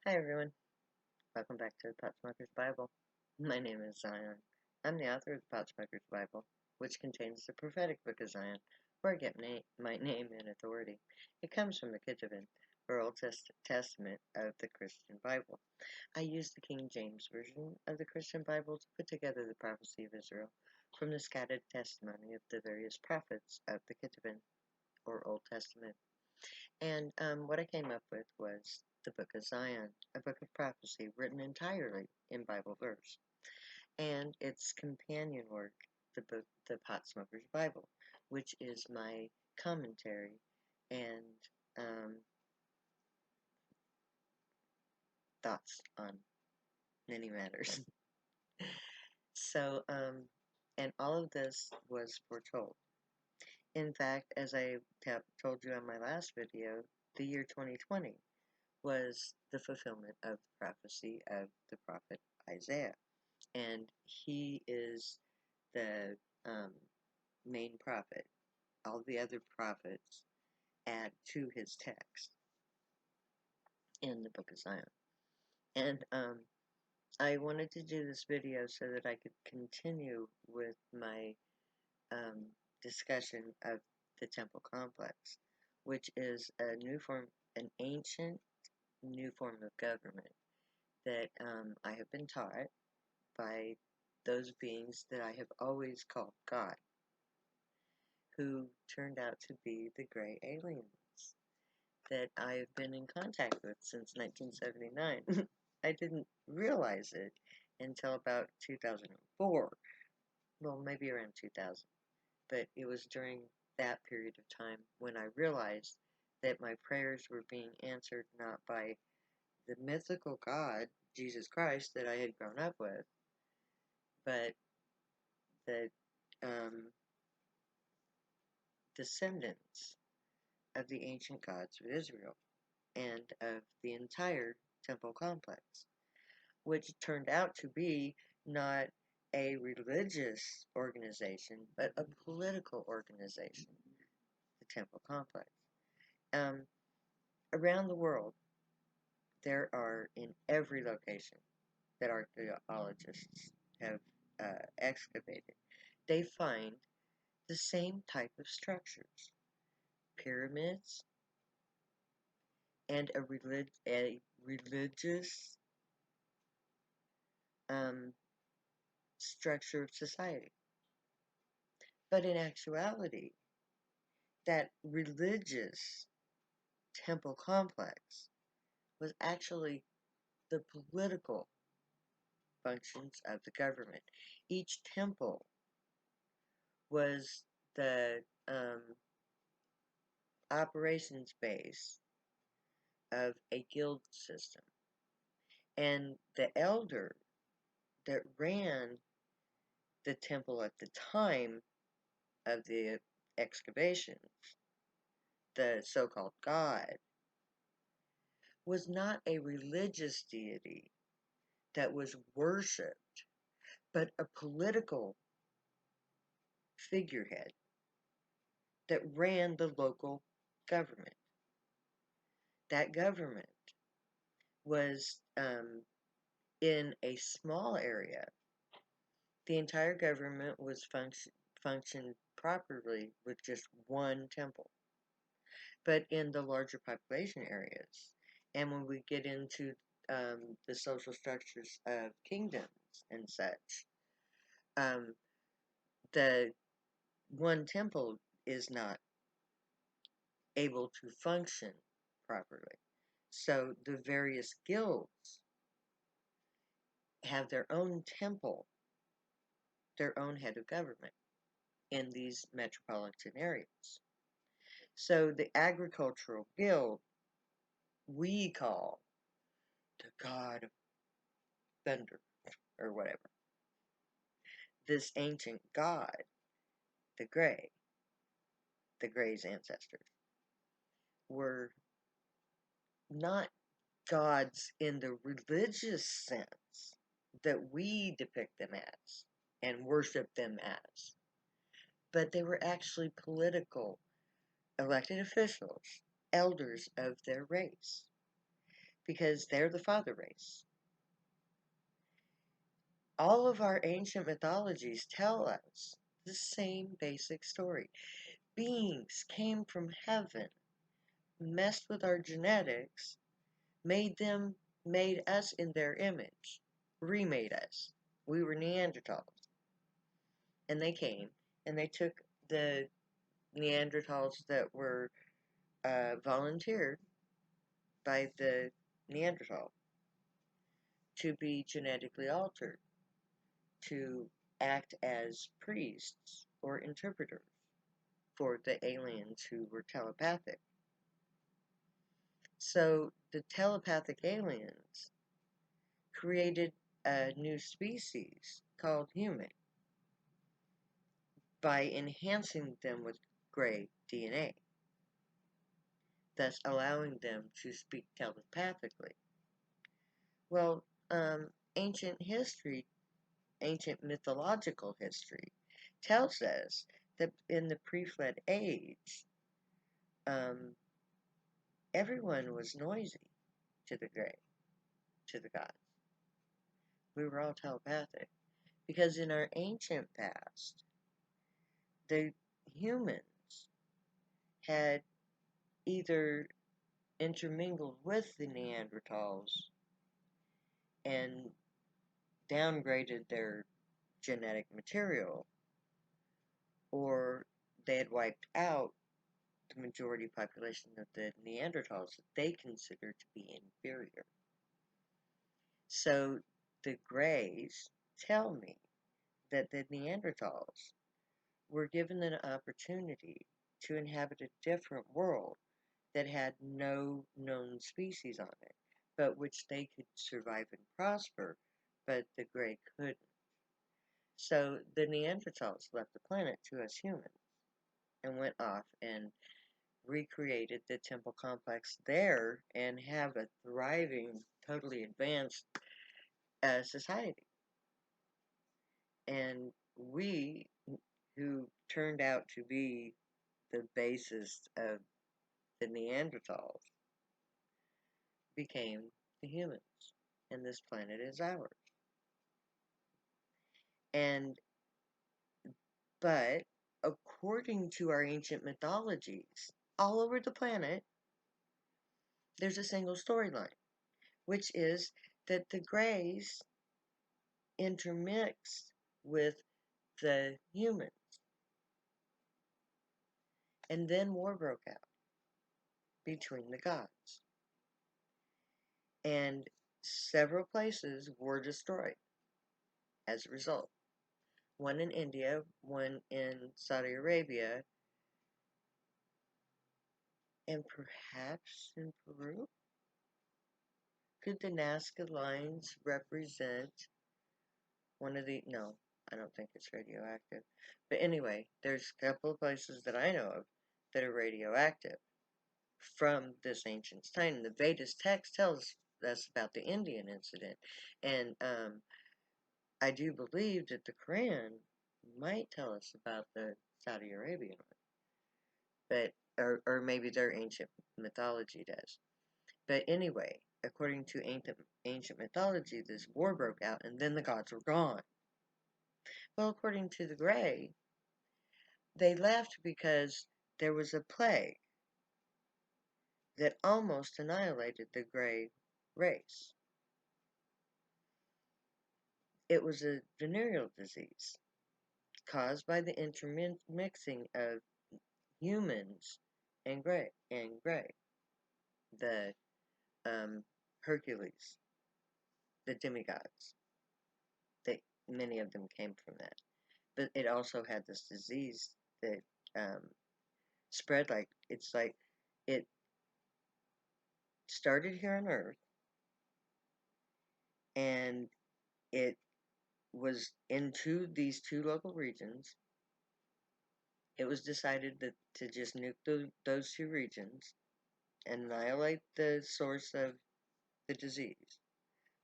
Hi everyone, welcome back to the Potsmoker's Bible. My name is Zion. I'm the author of the Potsmoker's Bible, which contains the prophetic book of Zion, where I get my name and authority. It comes from the Ketuvim, or Old Testament of the Christian Bible. I use the King James Version of the Christian Bible to put together the prophecy of Israel from the scattered testimony of the various prophets of the Ketuvim, or Old Testament. And what I came up with was the Book of Zion, a book of prophecy written entirely in Bible verse, and its companion work, the Potsmoker's Bible, which is my commentary and um, thoughts on many matters. So, and all of this was foretold. In fact, as I told you on my last video, the year 2020 was the fulfillment of the prophecy of the prophet Isaiah. And he is the um, main prophet. All the other prophets add to his text in the book of Zion. And I wanted to do this video so that I could continue with my discussion of the temple complex, which is an ancient new form of government that I have been taught by those beings that I have always called God, who turned out to be the gray aliens that I've been in contact with since 1979. I didn't realize it until about 2004, well, maybe around 2000, but it was during that period of time when I realized that my prayers were being answered not by the mythical God, Jesus Christ, that I had grown up with, but the descendants of the ancient gods of Israel and of the entire temple complex, which turned out to be not a religious organization, but a political organization, the temple complex. Around the world, there are, in every location that archaeologists have excavated, they find the same type of structures: pyramids and a religious structure of society. But in actuality, that religious temple complex was actually the political functions of the government. Each temple was the operations base of a guild system. And the elder that ran the temple at the time of the excavations, the so-called God, was not a religious deity that was worshipped, but a political figurehead that ran the local government. That government was in a small area. The entire government was functioned properly with just one temple. But in the larger population areas, and when we get into the social structures of kingdoms and such, the one temple is not able to function properly. So the various guilds have their own temple, their own head of government in these metropolitan areas. So the agricultural guild we call the god of thunder or whatever. This ancient god, the Gray's ancestors, were not gods in the religious sense that we depict them as and worship them as, but they were actually political elected officials, elders of their race. because they're the father race. All of our ancient mythologies tell us the same basic story. Beings came from heaven, messed with our genetics, made us in their image, remade us. We were Neanderthals. And they came and they took the Neanderthals that were volunteered by the Neanderthal to be genetically altered, to act as priests or interpreters for the aliens who were telepathic. So the telepathic aliens created a new species called human by enhancing them with gray DNA, thus allowing them to speak telepathically. Well, ancient history, ancient mythological history, tells us that in the pre-flood age, um, everyone was noisy to the gray, to the gods. We were all telepathic because in our ancient past, the humans had either intermingled with the Neanderthals and downgraded their genetic material, or they had wiped out the majority population of the Neanderthals that they considered to be inferior. So the Greys tell me that the Neanderthals were given an opportunity to inhabit a different world that had no known species on it, but which they could survive and prosper, but the Grey couldn't. So the Neanderthals left the planet to us humans and went off and recreated the temple complex there and have a thriving, totally advanced society. And we, who turned out to be the basis of the Neanderthals, became the humans. And this planet is ours. And, but, according to our ancient mythologies, all over the planet, there's a single storyline, which is that the Greys intermixed with the humans. And then war broke out between the gods. And several places were destroyed as a result. One in India, one in Saudi Arabia, and perhaps in Peru? Could the Nazca lines represent one of the... No, I don't think it's radioactive. But anyway, there's a couple of places that I know of that are radioactive from this ancient time. And the Vedas text tells us about the Indian incident. And I do believe that the Quran might tell us about the Saudi Arabian one. But, or maybe their ancient mythology does. But anyway, according to ancient mythology, this war broke out and then the gods were gone. Well, according to the Grey, they left because there was a plague that almost annihilated the Grey race. It was a venereal disease caused by the intermixing of humans and Grey, the Hercules, the demigods. They, many of them came from that. But it also had this disease that spread like, it's like, it started here on Earth, and it was into these two local regions. It was decided that to just nuke those two regions, annihilate the source of the disease.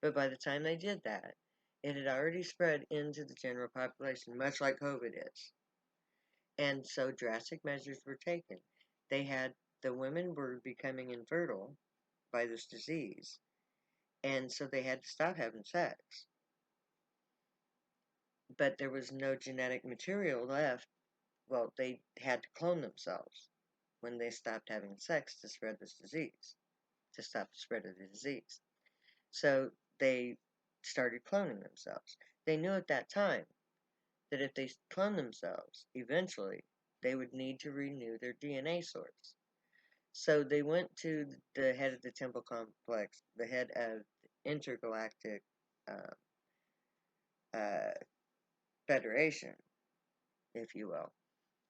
But by the time they did that, it had already spread into the general population, much like COVID is. And so drastic measures were taken. The women were becoming infertile by this disease, And so they had to stop having sex. But there was no genetic material left. Well, they had to clone themselves when they stopped having sex to spread this disease, to stop the spread of the disease. So they started cloning themselves. They knew at that time that if they cloned themselves, eventually they would need to renew their DNA source. So they went to the head of the Temple Complex, the head of the Intergalactic uh, uh, Federation, if you will,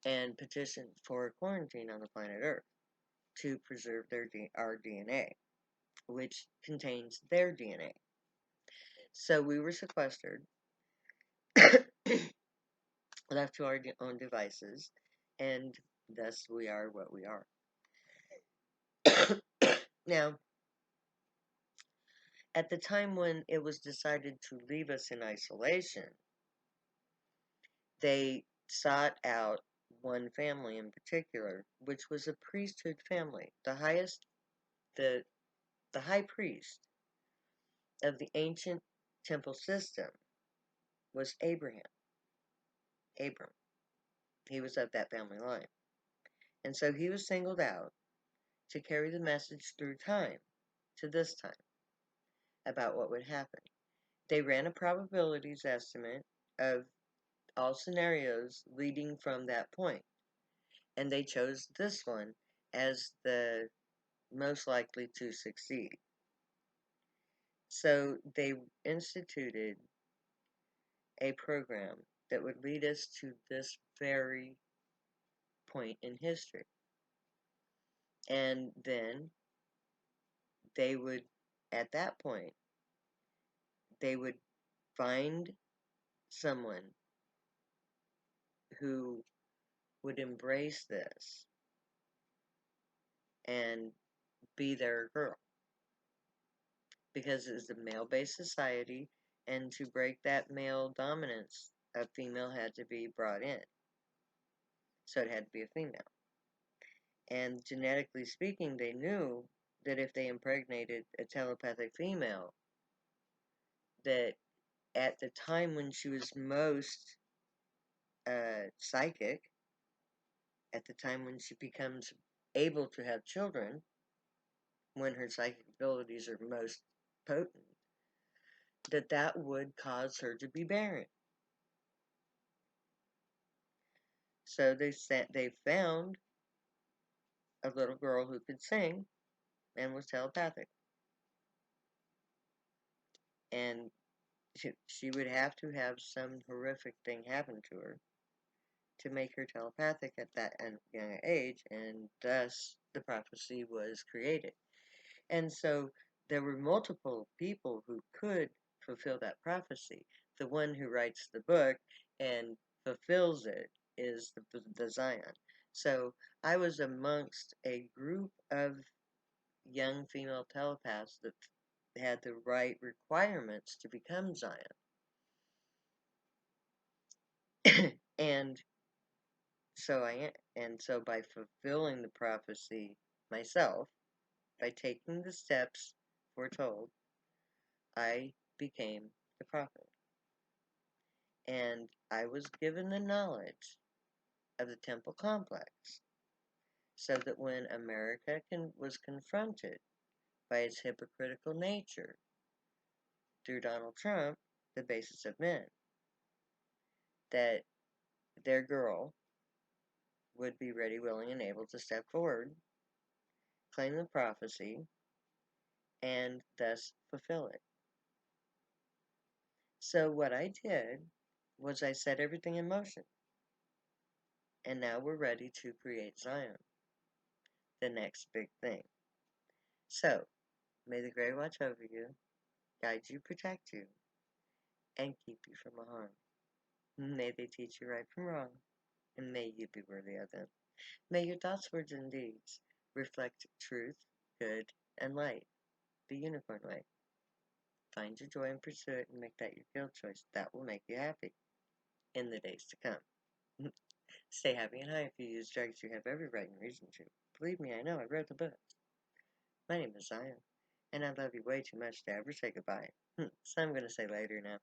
and petitioned for a quarantine on the planet Earth to preserve our DNA, which contains their DNA. So we were sequestered, left to our own devices, and thus we are what we are. Now, at the time when it was decided to leave us in isolation, they sought out one family in particular, which was a priesthood family. The high priest of the ancient temple system was Abraham. Abram. He was of that family line. And so he was singled out to carry the message through time to this time about what would happen. They ran a probabilities estimate of all scenarios leading from that point, and they chose this one as the most likely to succeed. So they instituted a program that would lead us to this very point in history. And then they would, at that point, they would find someone who would embrace this and be their girl. Because it's a male based society, and to break that male dominance, a female had to be brought in. So it had to be a female. And genetically speaking, they knew that if they impregnated a telepathic female, that at the time when she was most psychic, at the time when she becomes able to have children, when her psychic abilities are most potent, that would cause her to be barren. So they found a little girl who could sing and was telepathic. And she would have to have some horrific thing happen to her to make her telepathic at that young age, and thus the prophecy was created. And so there were multiple people who could fulfill that prophecy. The one who writes the book and fulfills it is the Zion. So I was amongst a group of young female telepaths that had the right requirements to become Zion. and so by fulfilling the prophecy myself, by taking the steps foretold, I became the prophet. And I was given the knowledge of the temple complex, so that when America was confronted by its hypocritical nature through Donald Trump, the basis of men, that their girl would be ready, willing, and able to step forward, claim the prophecy, and thus fulfill it. So what I did was I set everything in motion. And now we're ready to create Zion, the next big thing. So, may the Grey watch over you, guide you, protect you, and keep you from harm. May they teach you right from wrong, and may you be worthy of them. May your thoughts, words, and deeds reflect truth, good, and light, the unicorn way. Find your joy and pursue it, and make that your guild choice. That will make you happy in the days to come. Stay happy and high. If you use drugs, you have every right and reason to. Believe me, I know. I wrote the book. My name is Zion, and I love you way too much to ever say goodbye. So I'm going to say later now.